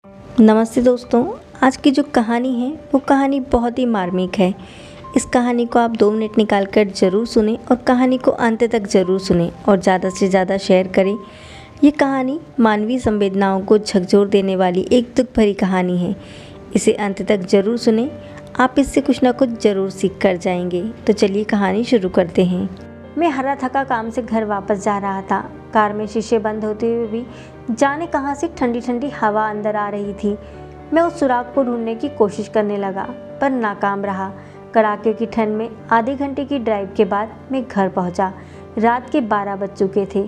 नमस्ते दोस्तों। आज की जो कहानी है वो कहानी बहुत ही मार्मिक है। इस कहानी को आप 2 मिनट निकाल कर ज़रूर सुनें और कहानी को अंत तक ज़रूर सुनें और ज़्यादा से ज़्यादा शेयर करें। ये कहानी मानवीय संवेदनाओं को झकझोर देने वाली एक दुख भरी कहानी है। इसे अंत तक ज़रूर सुनें, आप इससे कुछ ना कुछ ज़रूर सीख कर जाएंगे। तो चलिए कहानी शुरू करते हैं। मैं हरा थका काम से घर वापस जा रहा था। कार में शीशे बंद होते हुए भी जाने कहाँ से ठंडी ठंडी हवा अंदर आ रही थी। मैं उस सुराग को ढूंढने की कोशिश करने लगा पर नाकाम रहा। कड़ाके की ठंड में आधे घंटे की ड्राइव के बाद मैं घर पहुंचा। रात के 12 बज चुके थे।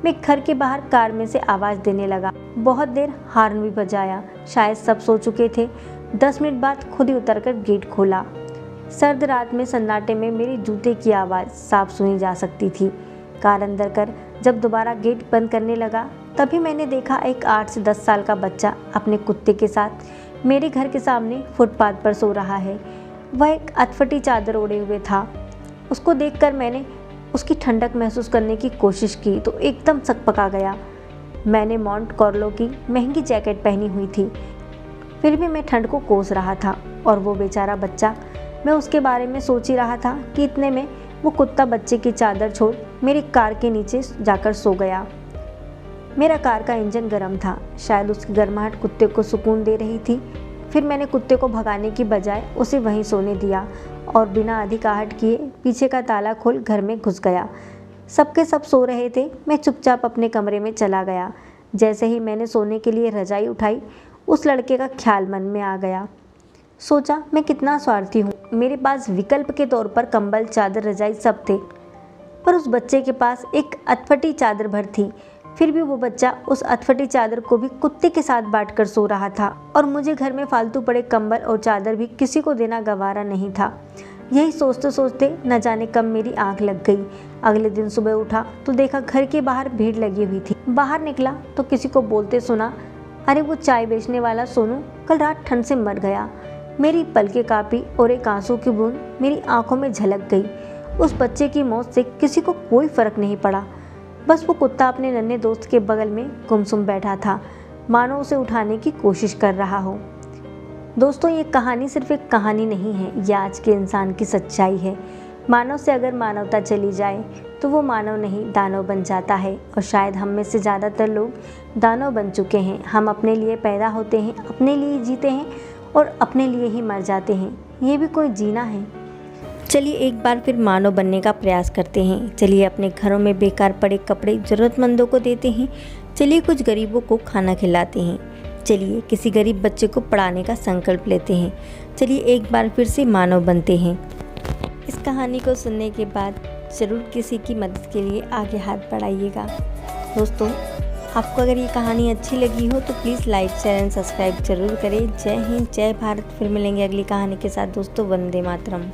मैं घर के बाहर कार में से आवाज़ देने लगा। बहुत देर हॉर्न भी बजाया। शायद सब सो चुके थे। 10 मिनट बाद खुद ही उतरकर गेट खोला। सर्द रात में सन्नाटे में मेरी जूते की आवाज़ साफ सुनी जा सकती थी। कार अंदर कर जब दोबारा गेट बंद करने लगा तभी मैंने देखा एक 8 से 10 साल का बच्चा अपने कुत्ते के साथ मेरे घर के सामने फुटपाथ पर सो रहा है। वह एक अटफटी चादर ओढ़े हुए था। उसको देखकर मैंने उसकी ठंडक महसूस करने की कोशिश की तो एकदम सकपका गया। मैंने मॉन्ट कार्लो की महंगी जैकेट पहनी हुई थी, फिर भी मैं ठंड को कोस रहा था। और वो बेचारा बच्चा, मैं उसके बारे में सोच ही रहा था कि इतने में वो कुत्ता बच्चे की चादर छोड़ मेरी कार के नीचे जाकर सो गया। मेरा कार का इंजन गर्म था, शायद उसकी गर्माहट कुत्ते को सुकून दे रही थी। फिर मैंने कुत्ते को भगाने की बजाय उसे वहीं सोने दिया और बिना अधिक आहट किए पीछे का ताला खोल घर में घुस गया। सबके सब सो रहे थे। मैं चुपचाप अपने कमरे में चला गया। जैसे ही मैंने सोने के लिए रजाई उठाई उस लड़के का ख्याल मन में आ गया। सोचा मैं कितना स्वार्थी हूँ, मेरे पास विकल्प के तौर पर कंबल, चादर, रजाई सब थे, पर उस बच्चे के पास एक अटफटी चादर भर थी। फिर भी वो बच्चा उस अटफटी चादर को भी कुत्ते के साथ बांटकर सो रहा था और मुझे घर में फालतू पड़े कंबल और चादर भी किसी को देना गवारा नहीं था। यही सोचते सोचते न जाने कब मेरी आंख लग गई। अगले दिन सुबह उठा तो देखा घर के बाहर भीड़ लगी हुई थी। बाहर निकला तो किसी को बोलते सुना, अरे वो चाय बेचने वाला सोनू कल रात ठंड से मर गया। मेरी पलकें कांपी और एक आंसू की बूंद मेरी आंखों में झलक गई। उस बच्चे की मौत से किसी को कोई फर्क नहीं पड़ा, बस वो कुत्ता अपने नन्हे दोस्त के बगल में गुमसुम बैठा था, मानो उसे उठाने की कोशिश कर रहा हो। दोस्तों, ये कहानी सिर्फ एक कहानी नहीं है, यह आज के इंसान की सच्चाई है। मानव से अगर मानवता चली जाए तो वो मानव नहीं दानव बन जाता है। और शायद हम में से ज़्यादातर लोग दानव बन चुके हैं। हम अपने लिए पैदा होते हैं, अपने लिए जीते हैं और अपने लिए ही मर जाते हैं। ये भी कोई जीना है? चलिए एक बार फिर मानव बनने का प्रयास करते हैं। चलिए अपने घरों में बेकार पड़े कपड़े ज़रूरतमंदों को देते हैं। चलिए कुछ गरीबों को खाना खिलाते हैं। चलिए किसी गरीब बच्चे को पढ़ाने का संकल्प लेते हैं। चलिए एक बार फिर से मानव बनते हैं। इस कहानी को सुनने के बाद ज़रूर किसी की मदद के लिए आगे हाथ बढ़ाइएगा। दोस्तों, आपको अगर ये कहानी अच्छी लगी हो तो please like, share and subscribe जरूर करें। जय हिंद, जय भारत। फिर मिलेंगे अगली कहानी के साथ दोस्तों। वंदे मातरम।